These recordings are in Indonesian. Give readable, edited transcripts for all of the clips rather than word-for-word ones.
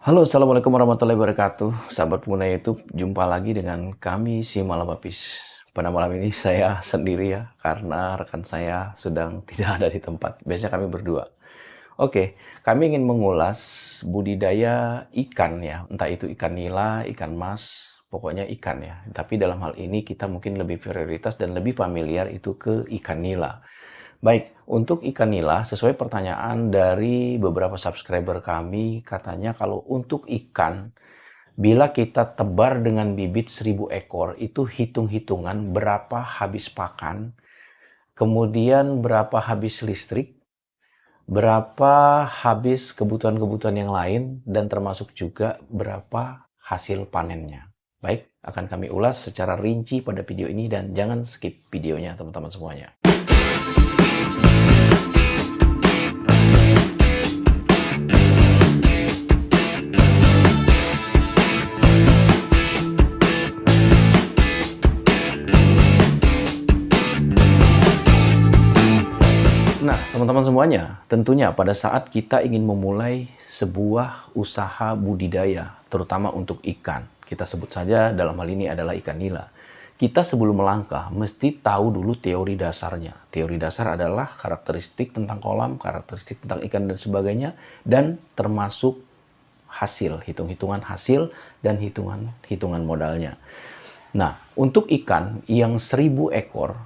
Halo, assalamualaikum warahmatullahi wabarakatuh. Sahabat pengguna YouTube, jumpa lagi dengan kami si Malam Bapis. Pada malam ini saya sendiri ya, karena rekan saya sedang tidak ada di tempat. Biasanya kami berdua. Oke, kami ingin mengulas budidaya ikan ya, entah itu ikan nila, ikan mas, pokoknya ikan ya. Tapi dalam hal ini kita mungkin lebih prioritas dan lebih familiar itu ke ikan nila. Baik, untuk ikan nila, sesuai pertanyaan dari beberapa subscriber kami, katanya kalau untuk ikan, bila kita tebar dengan bibit 1000 ekor, itu hitung-hitungan berapa habis pakan, kemudian berapa habis listrik, berapa habis kebutuhan-kebutuhan yang lain, dan termasuk juga berapa hasil panennya. Baik, akan kami ulas secara rinci pada video ini dan jangan skip videonya teman-teman semuanya. Nah, teman-teman semuanya, tentunya pada saat kita ingin memulai sebuah usaha budidaya, terutama untuk ikan, kita sebut saja dalam hal ini adalah ikan nila. Kita sebelum melangkah, mesti tahu dulu teori dasarnya. Teori dasar adalah karakteristik tentang kolam, karakteristik tentang ikan dan sebagainya, dan termasuk hasil, hitung-hitungan hasil, dan hitungan modalnya. Nah, untuk ikan yang 1000 ekor,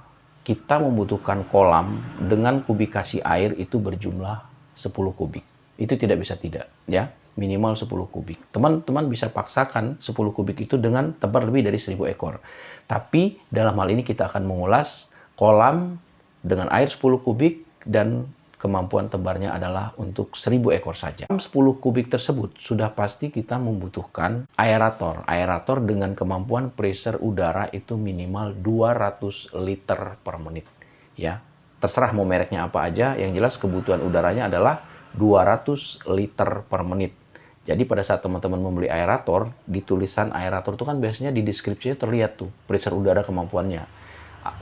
kita membutuhkan kolam dengan kubikasi air itu berjumlah 10 kubik. Itu tidak bisa tidak, ya. Minimal 10 kubik. Teman-teman bisa paksakan 10 kubik itu dengan tebar lebih dari 1000 ekor. Tapi dalam hal ini kita akan mengulas kolam dengan air 10 kubik dan kemampuan tebarnya adalah untuk 1000 ekor saja. 10 kubik tersebut sudah pasti kita membutuhkan aerator. Aerator dengan kemampuan pressure udara itu minimal 200 liter per menit. Ya, terserah mau mereknya apa aja, yang jelas kebutuhan udaranya adalah 200 liter per menit. Jadi pada saat teman-teman membeli aerator, di tulisan aerator itu kan biasanya di deskripsinya terlihat tuh pressure udara kemampuannya.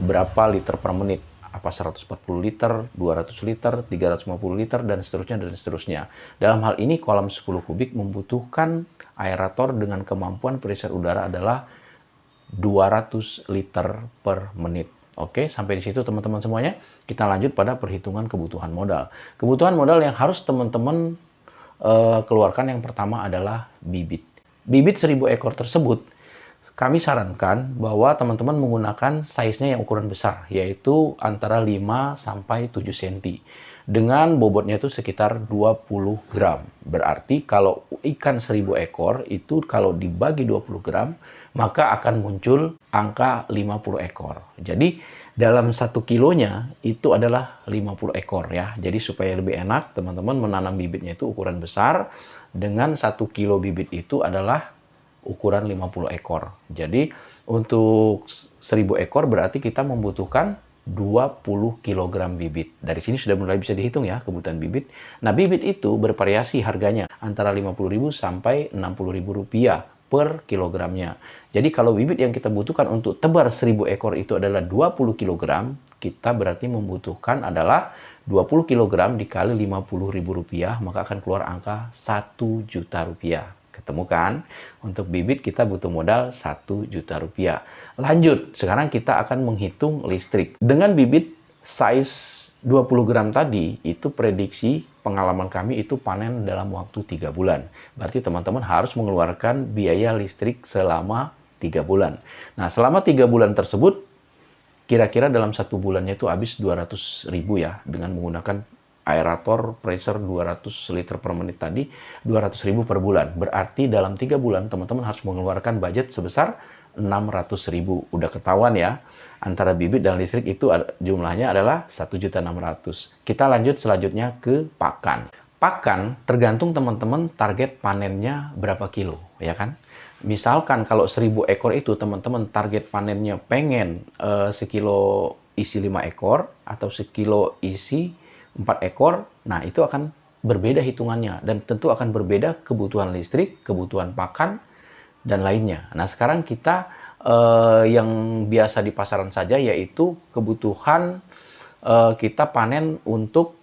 Berapa liter per menit. Apa 140 liter, 200 liter, 350 liter, dan seterusnya. Dalam hal ini, kolam 10 kubik membutuhkan aerator dengan kemampuan pressure udara adalah 200 liter per menit. Oke, sampai di situ teman-teman semuanya. Kita lanjut pada perhitungan kebutuhan modal. Kebutuhan modal yang harus teman-teman keluarkan yang pertama adalah bibit. Bibit 1000 ekor tersebut, kami sarankan bahwa teman-teman menggunakan size-nya yang ukuran besar, yaitu antara 5 sampai 7 cm. Dengan bobotnya itu sekitar 20 gram. Berarti kalau ikan 1000 ekor itu kalau dibagi 20 gram, maka akan muncul angka 50 ekor. Jadi dalam 1 kilonya itu adalah 50 ekor ya. Jadi supaya lebih enak, teman-teman menanam bibitnya itu ukuran besar. Dengan 1 kilo bibit itu adalah ukuran 50 ekor. Jadi untuk 1000 ekor berarti kita membutuhkan 20 kg bibit. Dari sini sudah mulai bisa dihitung ya kebutuhan bibit. Nah, bibit itu bervariasi harganya antara 50.000 sampai 60.000 rupiah per kilogramnya. Jadi kalau bibit yang kita butuhkan untuk tebar 1000 ekor itu adalah 20 kg, kita berarti membutuhkan adalah 20 kg dikali 50.000 rupiah, maka akan keluar angka 1 juta rupiah. Ketemu kan? Untuk bibit kita butuh modal 1 juta rupiah. Lanjut, sekarang kita akan menghitung listrik. Dengan bibit size 20 gram tadi, itu prediksi pengalaman kami itu panen dalam waktu 3 bulan. Berarti teman-teman harus mengeluarkan biaya listrik selama 3 bulan. Nah, selama 3 bulan tersebut, kira-kira dalam 1 bulannya itu habis 200.000 ya, dengan menggunakan aerator pressure 200 liter per menit tadi, 200.000 per bulan. Berarti dalam 3 bulan teman-teman harus mengeluarkan budget sebesar 600.000. Udah ketahuan ya, antara bibit dan listrik itu jumlahnya adalah 1.600.000. Kita lanjut selanjutnya ke pakan. Pakan tergantung teman-teman target panennya berapa kilo, ya kan? Misalkan kalau 1000 ekor itu teman-teman target panennya pengen sekilo isi 5 ekor atau sekilo isi 4 ekor, nah itu akan berbeda hitungannya dan tentu akan berbeda kebutuhan listrik, kebutuhan pakan, dan lainnya. Nah sekarang kita yang biasa di pasaran saja yaitu kebutuhan kita panen untuk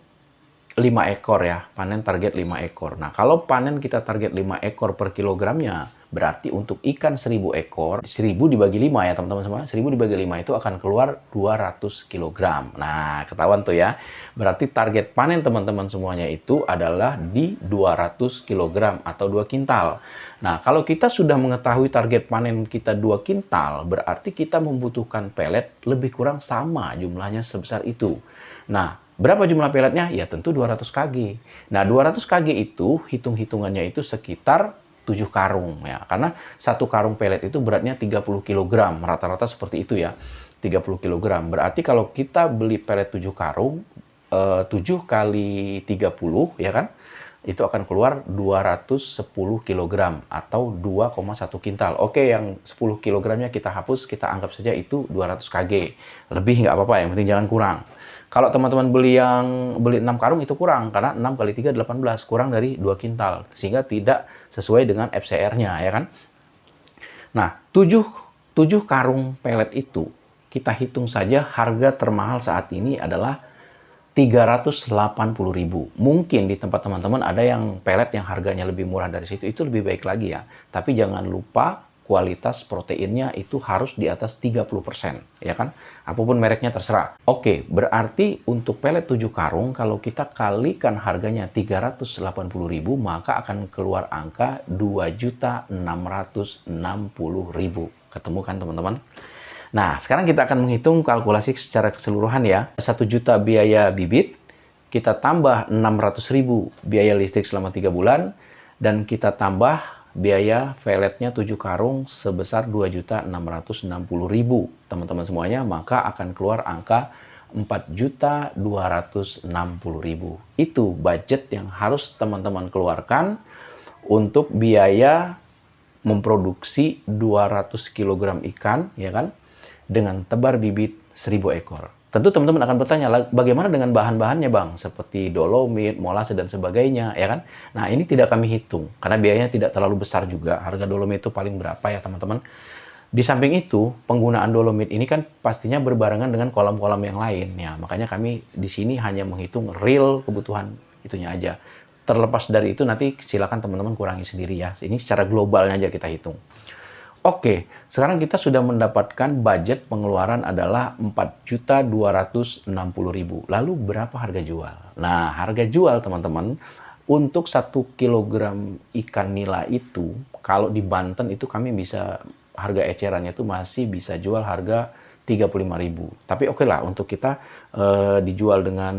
5 ekor ya, panen target 5 ekor. Nah, kalau panen kita target 5 ekor per kilogramnya, berarti untuk ikan 1000 ekor, 1000 dibagi 5 ya teman-teman semua, 1000 dibagi 5 itu akan keluar 200 kilogram. Nah, ketahuan tuh ya. Berarti target panen teman-teman semuanya itu adalah di 200 kilogram atau 2 kintal. Nah, kalau kita sudah mengetahui target panen kita 2 kintal, berarti kita membutuhkan pelet lebih kurang sama jumlahnya sebesar itu. Nah, berapa jumlah peletnya? Ya tentu 200 kg. Nah, 200 kg itu hitung-hitungannya itu sekitar 7 karung ya. Karena satu karung pelet itu beratnya 30 kg. Rata-rata seperti itu ya. 30 kg. Berarti kalau kita beli pelet 7 karung, 7 kali 30 ya kan? Itu akan keluar 210 kg atau 2,1 kintal. Oke, yang 10 kg-nya kita hapus, kita anggap saja itu 200 kg. Lebih nggak apa-apa, yang penting jangan kurang. Kalau teman-teman beli 6 karung itu kurang, karena 6 kali 3 18, kurang dari 2 kintal. Sehingga tidak sesuai dengan FCR-nya, ya kan? Nah, 7 karung pelet itu, kita hitung saja harga termahal saat ini adalah 380.000. Mungkin di tempat teman-teman ada yang pelet yang harganya lebih murah dari situ, itu lebih baik lagi ya. Tapi jangan lupa kualitas proteinnya itu harus di atas 30%, ya kan? Apapun mereknya terserah. Oke, berarti untuk pelet 7 karung, kalau kita kalikan harganya 380.000, maka akan keluar angka 2.660.000. Ketemu kan teman-teman? Nah, sekarang kita akan menghitung kalkulasi secara keseluruhan ya. 1 juta biaya bibit, kita tambah 600.000 biaya listrik selama 3 bulan, dan kita tambah biaya peletnya 7 karung sebesar 2.660.000 teman-teman semuanya, maka akan keluar angka 4.260.000. Itu budget yang harus teman-teman keluarkan untuk biaya memproduksi 200 kg ikan, ya kan? Dengan tebar bibit 1000 ekor. Tentu teman-teman akan bertanya, bagaimana dengan bahan-bahannya Bang? Seperti dolomit, molase, dan sebagainya, ya kan? Nah, ini tidak kami hitung, karena biayanya tidak terlalu besar juga. Harga dolomit itu paling berapa ya teman-teman? Di samping itu, penggunaan dolomit ini kan pastinya berbarengan dengan kolam-kolam yang lain. Ya, makanya kami di sini hanya menghitung real kebutuhan itunya aja. Terlepas dari itu, nanti silakan teman-teman kurangi sendiri ya. Ini secara globalnya aja kita hitung. Oke, sekarang kita sudah mendapatkan budget pengeluaran adalah 4.260.000. Lalu berapa harga jual? Nah, harga jual teman-teman untuk 1 kilogram ikan nila itu, kalau di Banten itu kami bisa, harga ecerannya itu masih bisa jual harga 35.000. Tapi oke lah, untuk kita dijual dengan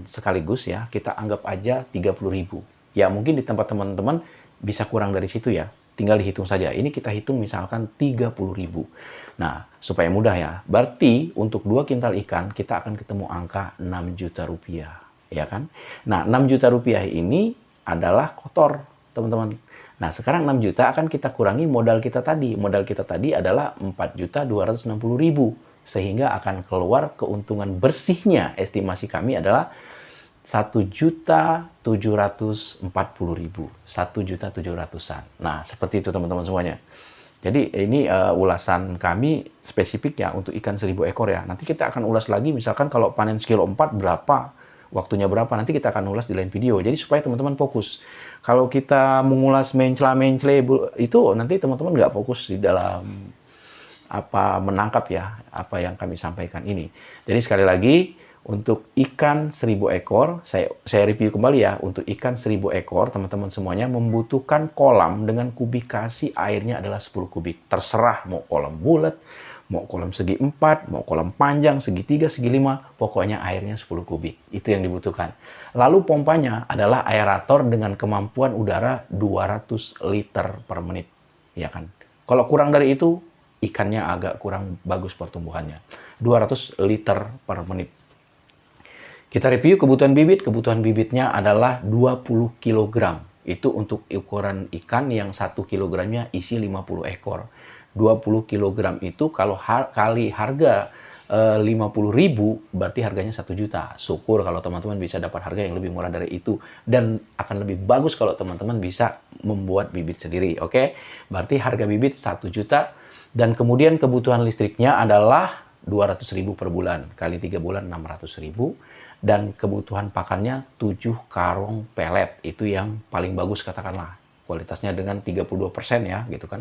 sekaligus ya, kita anggap aja 30.000. Ya mungkin di tempat teman-teman bisa kurang dari situ ya. Tinggal dihitung saja. Ini kita hitung misalkan 30.000. Nah, supaya mudah ya. Berarti untuk 2 kintal ikan kita akan ketemu angka 6 juta rupiah. Ya kan? Nah, 6 juta rupiah ini adalah kotor, teman-teman. Nah, sekarang 6 juta akan kita kurangi modal kita tadi. Modal kita tadi adalah 4.260.000. Sehingga akan keluar keuntungan bersihnya. Estimasi kami adalah 1.740.000, 1.700.000-an. Nah, seperti itu teman-teman semuanya. Jadi ini ulasan kami spesifik ya untuk ikan 1000 ekor ya. Nanti kita akan ulas lagi, misalkan kalau panen sekilo 4 berapa, waktunya berapa, nanti kita akan ulas di lain video. Jadi supaya teman-teman fokus. Kalau kita mengulas mencela-mencele itu, nanti teman-teman nggak fokus di dalam apa menangkap ya apa yang kami sampaikan ini. Jadi sekali lagi, untuk ikan 1000 ekor, saya review kembali ya, untuk ikan 1000 ekor, teman-teman semuanya membutuhkan kolam dengan kubikasi airnya adalah 10 kubik. Terserah mau kolam bulat, mau kolam segi 4, mau kolam panjang, segi 3, segi 5, pokoknya airnya 10 kubik. Itu yang dibutuhkan. Lalu pompanya adalah aerator dengan kemampuan udara 200 liter per menit. Ya kan? Kalau kurang dari itu, ikannya agak kurang bagus pertumbuhannya. 200 liter per menit. Kita review kebutuhan bibit. Kebutuhan bibitnya adalah 20 kg. Itu untuk ukuran ikan yang 1 kilogramnya isi 50 ekor. 20 kg itu kalau kali harga 50.000 berarti harganya 1 juta. Syukur kalau teman-teman bisa dapat harga yang lebih murah dari itu. Dan akan lebih bagus kalau teman-teman bisa membuat bibit sendiri. Oke? Berarti harga bibit 1 juta. Dan kemudian kebutuhan listriknya adalah 200.000 per bulan. Kali 3 bulan 600.000. dan kebutuhan pakannya 7 karung pelet. Itu yang paling bagus katakanlah. Kualitasnya dengan 32% ya, gitu kan.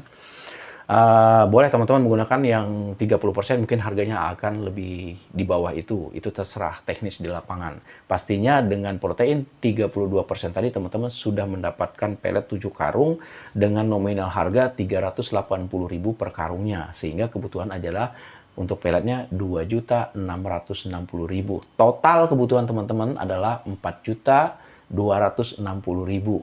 Boleh teman-teman menggunakan yang 30%, mungkin harganya akan lebih di bawah itu terserah teknis di lapangan. Pastinya dengan protein 32% tadi teman-teman sudah mendapatkan pelet 7 karung dengan nominal harga 380.000 per karungnya, sehingga kebutuhan adalah untuk peletnya 2.660.000. Total kebutuhan teman-teman adalah 4.260.000.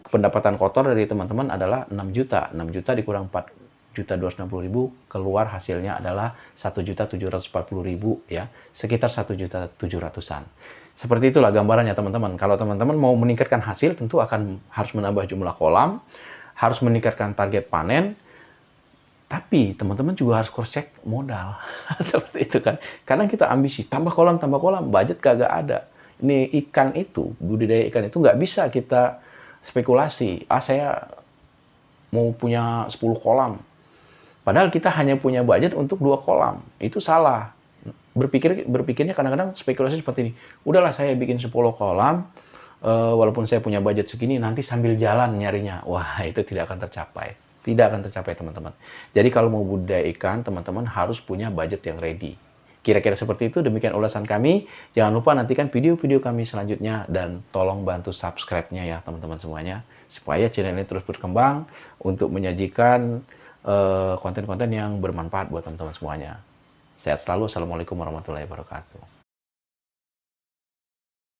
Pendapatan kotor dari teman-teman adalah 6 juta. 6 juta dikurang 4.260.000, keluar hasilnya adalah 1.740.000 ya, sekitar 1.700.000-an. Seperti itulah gambarannya teman-teman. Kalau teman-teman mau meningkatkan hasil, tentu harus menambah jumlah kolam, harus meningkatkan target panen, tapi teman-teman juga harus cross check modal. Seperti itu kan. Kadang kita ambisi, tambah kolam, budget kagak ada. Ini ikan itu, budidaya ikan itu nggak bisa kita spekulasi. Saya mau punya 10 kolam. Padahal kita hanya punya budget untuk 2 kolam. Itu salah. Berpikirnya kadang-kadang spekulasi seperti ini. Udahlah saya bikin 10 kolam, walaupun saya punya budget segini, nanti sambil jalan nyarinya. Wah, itu tidak akan tercapai. Tidak akan tercapai, teman-teman. Jadi kalau mau budidaya ikan, teman-teman harus punya budget yang ready. Kira-kira seperti itu, demikian ulasan kami. Jangan lupa nantikan video-video kami selanjutnya, dan tolong bantu subscribe-nya ya teman-teman semuanya, supaya channel ini terus berkembang untuk menyajikan konten-konten yang bermanfaat buat teman-teman semuanya. Sehat selalu. Assalamualaikum warahmatullahi wabarakatuh.